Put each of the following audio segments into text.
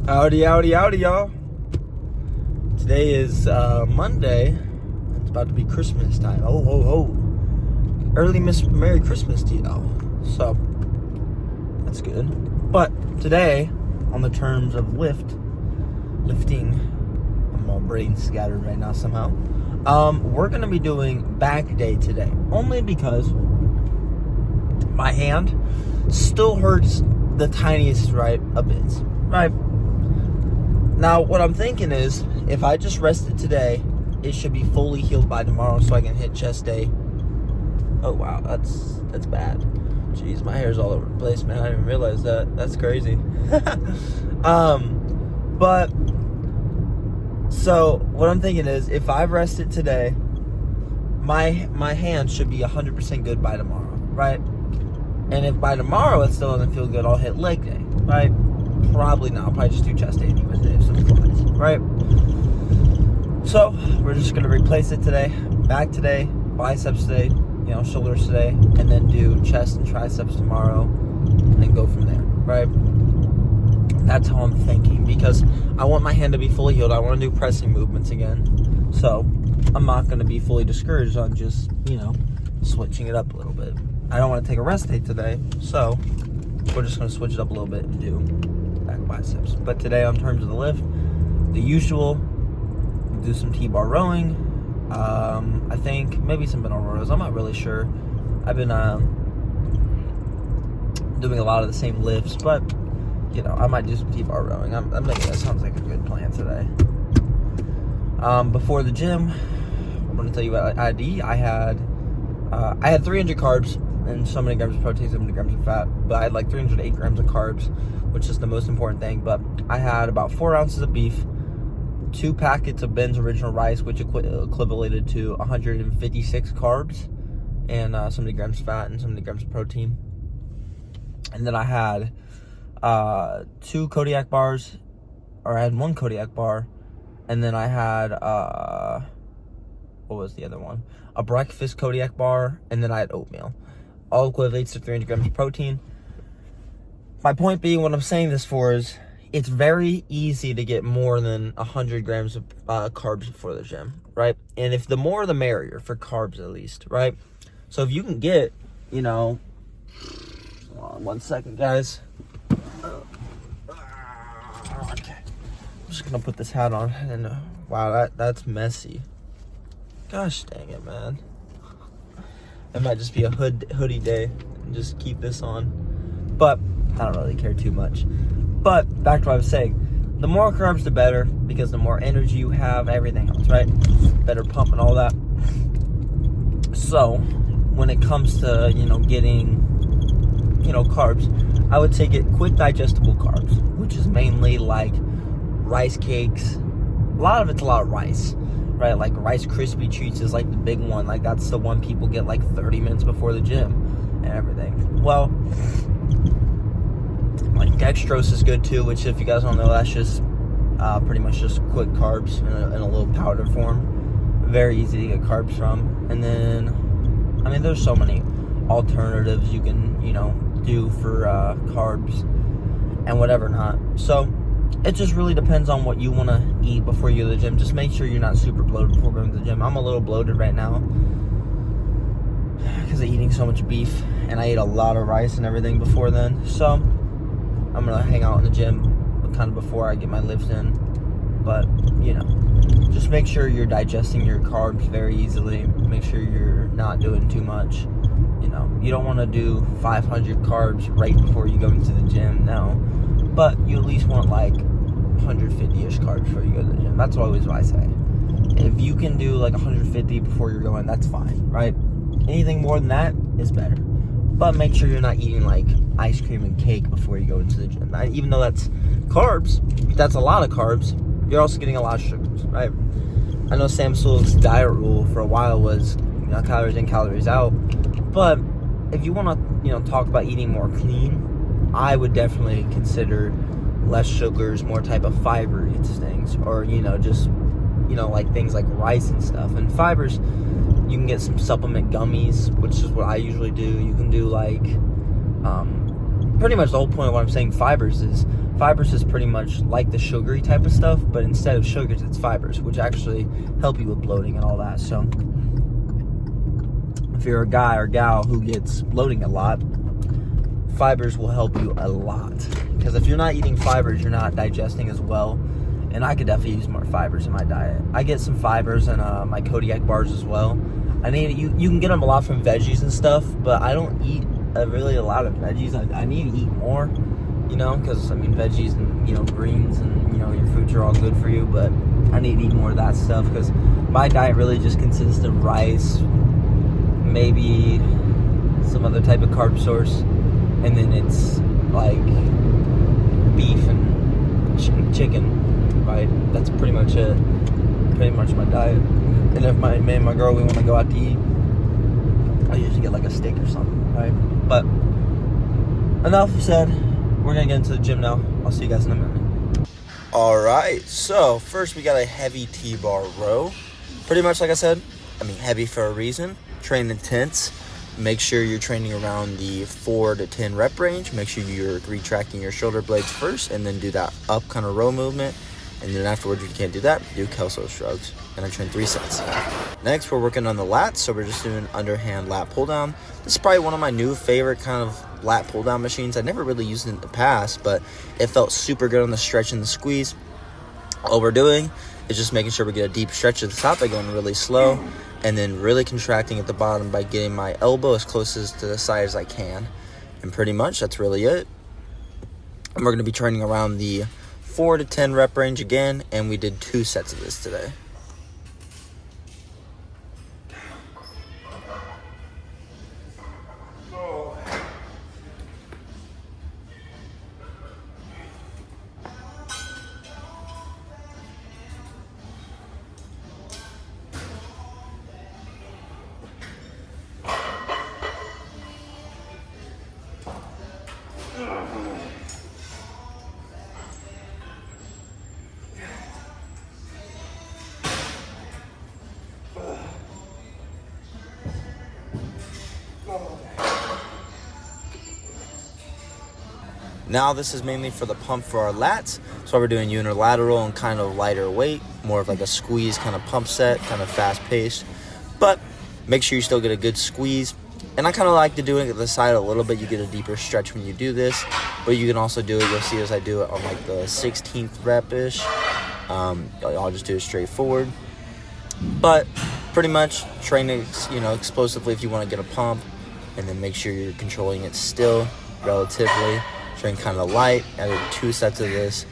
Howdy, y'all. Today is Monday. It's about to be Christmas time. Oh. Early Merry Christmas to y'all. So, that's good. But today, on the terms of lifting, I'm all brain scattered right now somehow. We're going to be doing back day today. Only because my hand still hurts the tiniest of bits. Right? Now, what I'm thinking is, if I just rest it today, it should be fully healed by tomorrow so I can hit chest day. Oh, wow, that's bad. Jeez, my hair's all over the place, man. I didn't even realize that. That's crazy. But, so, what I'm thinking is, if I rest it today, my hand should be 100% good by tomorrow, right? And if by tomorrow it still doesn't feel good, I'll hit leg day, right? Probably not. I'll probably just do chest day anyways, some flies, right? So, we're just going to replace it today. Back today, biceps today, shoulders today, and then do chest and triceps tomorrow, and then go from there, right? That's how I'm thinking, because I want my hand to be fully healed. I want to do pressing movements again. So, I'm not going to be fully discouraged on just, switching it up a little bit. I don't want to take a rest day today, so we're just going to switch it up a little bit and do back biceps. But today, on terms of the lift, the usual, do some T-bar rowing. I think maybe some binaural rows. I'm not really sure. I've been doing a lot of the same lifts, but I might do some T-bar rowing. I'm thinking that sounds like a good plan today. Before the gym, I'm going to tell you what I did. I had 300 carbs and so many grams of protein, so many grams of fat, but I had like 308 grams of carbs, which is the most important thing. But I had about 4 ounces of beef, 2 packets of Ben's Original Rice, which equivalated to 156 carbs, and so many grams of fat and so many grams of protein. And then I had 2 Kodiak bars, or I had 1 Kodiak bar, and then I had what was the other one? A breakfast Kodiak bar, and then I had oatmeal. All equates to 300 grams of protein. My point being, what I'm saying this for is, it's very easy to get more than 100 grams of carbs before the gym, right? And if the more the merrier, for carbs at least, right? So if you can get, hold on 1 second, guys. Okay. I'm just gonna put this hat on, and wow, that's messy. Gosh dang it, man. It might just be a hoodie day and just keep this on. But I don't really care too much. But back to what I was saying. The more carbs, the better, because the more energy you have, everything else, right? Better pump and all that. So, when it comes to, getting, carbs, I would say get quick digestible carbs, which is mainly like rice cakes. A lot of rice. Right, like Rice Krispie Treats is like the big one. Like, that's the one people get like 30 minutes before the gym and everything. Well, like dextrose is good too, which, if you guys don't know, that's just pretty much just quick carbs in a little powder form. Very easy to get carbs from. And then, there's so many alternatives you can, do for carbs and whatever not. So, it just really depends on what you want to eat before you go to the gym. Just make sure you're not super bloated before going to the gym. I'm a little bloated right now because of eating so much beef, and I ate a lot of rice and everything before then. So I'm going to hang out in the gym kind of before I get my lifts in. But, just make sure you're digesting your carbs very easily. Make sure you're not doing too much. You don't want to do 500 carbs right before you go into the gym, no. But you at least want like 150-ish carbs before you go to the gym. That's always what I say. If you can do like 150 before you're going, that's fine, right? Anything more than that is better. But make sure you're not eating like ice cream and cake before you go into the gym. Even though that's carbs, that's a lot of carbs, you're also getting a lot of sugars, right? I know Sam Sewell's diet rule for a while was, calories in, calories out. But if you want to, talk about eating more clean, I would definitely consider less sugars, more type of fiber things, or just like things like rice and stuff. And fibers, you can get some supplement gummies, which is what I usually do. You can do like pretty much the whole point of what I'm saying fibers is Fibers is pretty much like the sugary type of stuff, but instead of sugars, it's fibers, which actually help you with bloating and all that. So if you're a guy or gal who gets bloating a lot, fibers will help you a lot. Because if you're not eating fibers, you're not digesting as well. And I could definitely use more fibers in my diet. I get some fibers in my Kodiak bars as well. I need you can get them a lot from veggies and stuff, but I don't eat really a lot of veggies. I need to eat more, you know, because I mean veggies and, you know, greens and, you know, your fruits are all good for you, but I need to eat more of that stuff because my diet really just consists of rice, maybe some other type of carb source, and then it's like beef and chicken, right? That's pretty much it. Pretty much my diet. And if me and my girl, we want to go out to eat, I usually get like a steak or something, right? But enough said. We're going to get into the gym now. I'll see you guys in a minute. All right. So first we got a heavy T-bar row. Pretty much like I said, I mean heavy for a reason. Train intense. Make sure you're training around the 4 to 10 rep range. Make sure you're retracting your shoulder blades first and then do that up kind of row movement. And then afterwards, if you can't do that, do Kelso shrugs. And I train 3 sets. Next, we're working on the lats. So we're just doing underhand lat pull down. This is probably one of my new favorite kind of lat pull down machines. I never really used it in the past, but it felt super good on the stretch and the squeeze. All we're doing is just making sure we get a deep stretch at the top by going really slow and then really contracting at the bottom by getting my elbow as close as to the side as I can. And pretty much that's really it. And we're going to be training around the 4 to 10 rep range again, and we did 2 sets of this today. Now this is mainly for the pump for our lats. So we're doing unilateral and kind of lighter weight, more of like a squeeze kind of pump set, kind of fast paced. But make sure you still get a good squeeze. And I kind of like to do it at the side a little bit. You get a deeper stretch when you do this. But you can also do it, you'll see as I do it on like the 16th rep-ish. I'll just do it straight forward. But pretty much train it, you know, explosively if you want to get a pump. And then make sure you're controlling it still relatively. Train kind of light. I did 2 sets of this,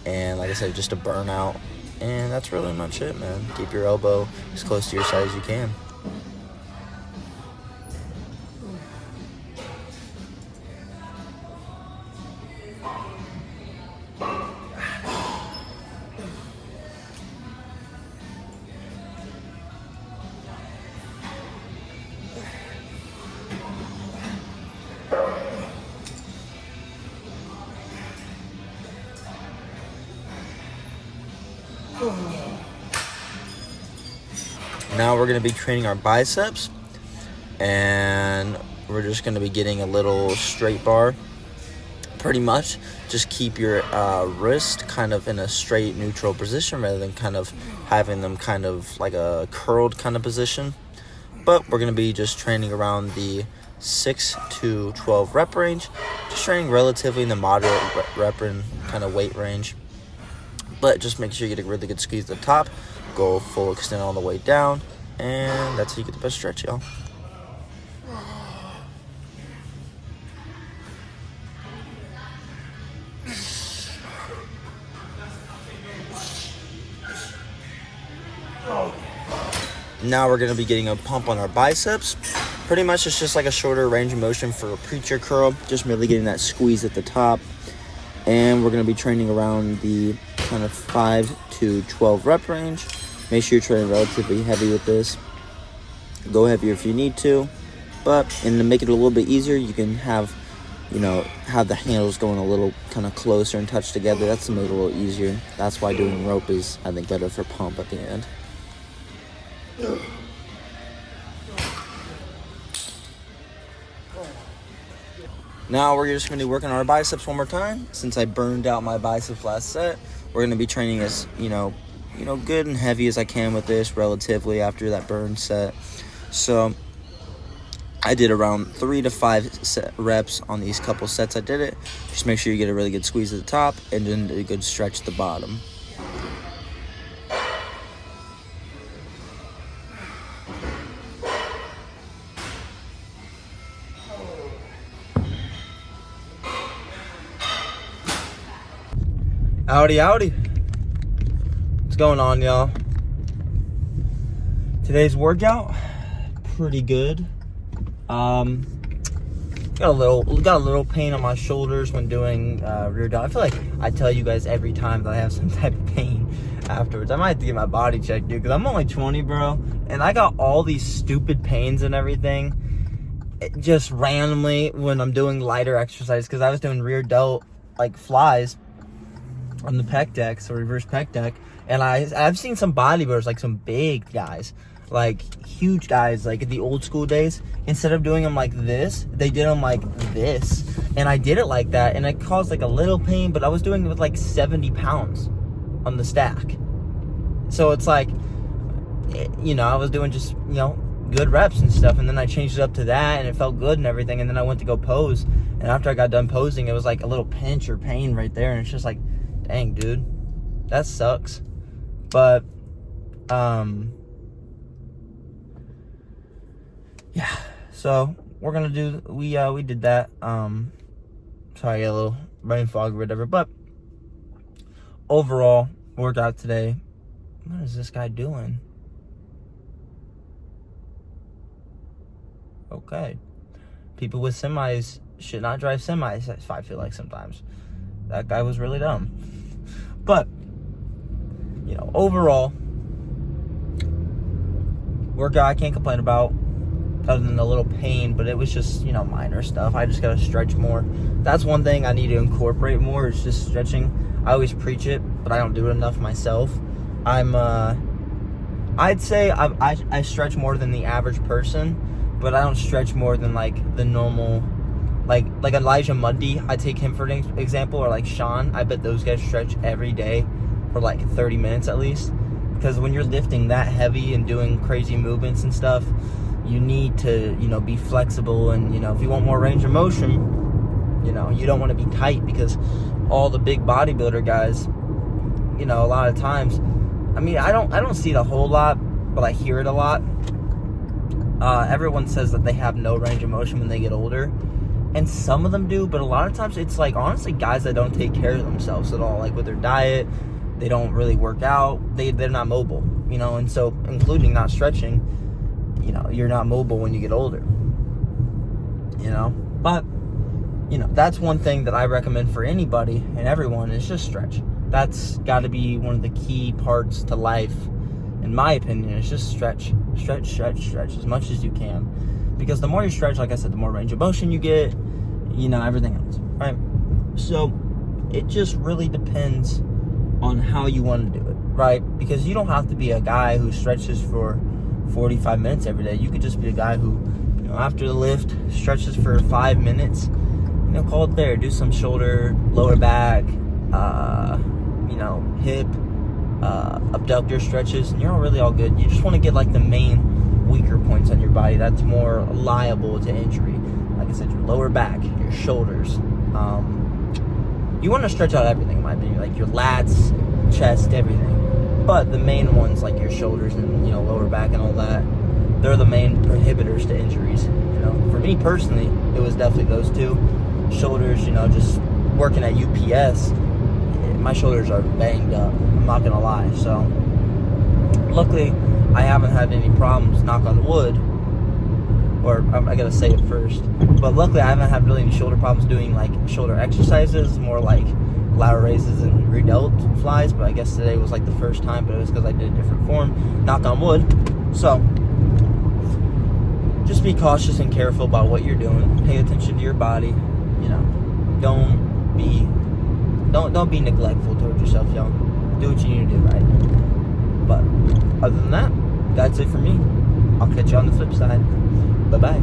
and like I said, just a burnout. And that's really much it, man. Keep your elbow as close to your side as you can. Now we're going to be training our biceps, and we're just going to be getting a little straight bar. Pretty much just keep your wrist kind of in a straight neutral position rather than kind of having them kind of like a curled kind of position. But we're going to be just training around the 6 to 12 rep range, just training relatively in the moderate rep and kind of weight range. But just make sure you get a really good squeeze at the top, go full extent all the way down, and that's how you get the best stretch, y'all. Now we're going to be getting a pump on our biceps. Pretty much it's just like a shorter range of motion for a preacher curl, just merely getting that squeeze at the top. And we're going to be training around the kind of 5 to 12 rep range. Make sure you're training relatively heavy with this. Go heavier if you need to. But, and to make it a little bit easier, you can have, you know, have the handles going a little kind of closer and touch together. That's to make it a little easier. That's why doing rope is, I think, better for pump at the end. Now we're just going to be working on our biceps one more time. Since I burned out my biceps last set, we're going to be training as, good and heavy as I can with this relatively after that burn set. So I did around 3 to 5 reps on these couple sets I did it. Just make sure you get a really good squeeze at the top and then a good stretch at the bottom. Howdy. What's going on, y'all? Today's workout, pretty good. Got a little pain on my shoulders when doing rear delt. I feel like I tell you guys every time that I have some type of pain afterwards. I might have to get my body checked, dude, because I'm only 20, bro, and I got all these stupid pains and everything just randomly when I'm doing lighter exercises, because I was doing rear delt like flies on the pec deck, so reverse pec deck, and I've seen some bodybuilders, like some big guys, like huge guys, like in the old school days, instead of doing them like this, they did them like this, and I did it like that, and it caused like a little pain, but I was doing it with like 70 pounds on the stack, so it's like, I was doing just, good reps and stuff, and then I changed it up to that, and it felt good and everything, and then I went to go pose, and after I got done posing, it was like a little pinch or pain right there, and it's just like, dang, dude, that sucks. But yeah, so we're gonna do, we did that. Sorry, a little brain fog or whatever, but overall workout today. What is this guy doing? Okay, people with semis should not drive semis, I feel like sometimes. That guy was really dumb. But, overall, workout I can't complain about, other than a little pain, but it was just, minor stuff. I just got to stretch more. That's one thing I need to incorporate more, is just stretching. I always preach it, but I don't do it enough myself. I'd say I stretch more than the average person, but I don't stretch more than, like, the normal. Like Elijah Mundy, I take him for an example, or like Sean. I bet those guys stretch every day for like 30 minutes at least. Because when you're lifting that heavy and doing crazy movements and stuff, you need to, be flexible. And, if you want more range of motion, you don't want to be tight, because all the big bodybuilder guys, a lot of times, I don't see it a whole lot, but I hear it a lot. Everyone says that they have no range of motion when they get older. And some of them do, but a lot of times it's like, honestly, guys that don't take care of themselves at all. Like with their diet, they don't really work out, they're not mobile, and so including not stretching, you're not mobile when you get older, but, that's one thing that I recommend for anybody and everyone, is just stretch. That's got to be one of the key parts to life, in my opinion, is just stretch as much as you can. Because the more you stretch, like I said, the more range of motion you get, everything else, right? So it just really depends on how you want to do it, right? Because you don't have to be a guy who stretches for 45 minutes every day. You could just be a guy who, after the lift, stretches for 5 minutes, call it there. Do some shoulder, lower back, hip, abductor stretches, and you're really all good. You just want to get like the main weaker points on your body that's more liable to injury. Like I said, your lower back, your shoulders. You want to stretch out everything, in my opinion, like your lats, chest, everything. But the main ones, like your shoulders and lower back and all that, they're the main prohibitors to injuries. For me personally, it was definitely those two. Shoulders, just working at UPS, my shoulders are banged up. I'm not gonna lie. So luckily, I haven't had any problems, knock on wood, or I gotta say it first, but luckily I haven't had really any shoulder problems doing like shoulder exercises, more like lateral raises and rear delt flies, but I guess today was like the first time, but it was because I did a different form, knock on wood. So just be cautious and careful about what you're doing. Pay attention to your body, don't be neglectful towards yourself, y'all. Do what you need to do, right? But other than that, that's it for me. I'll catch you on the flip side. Bye-bye.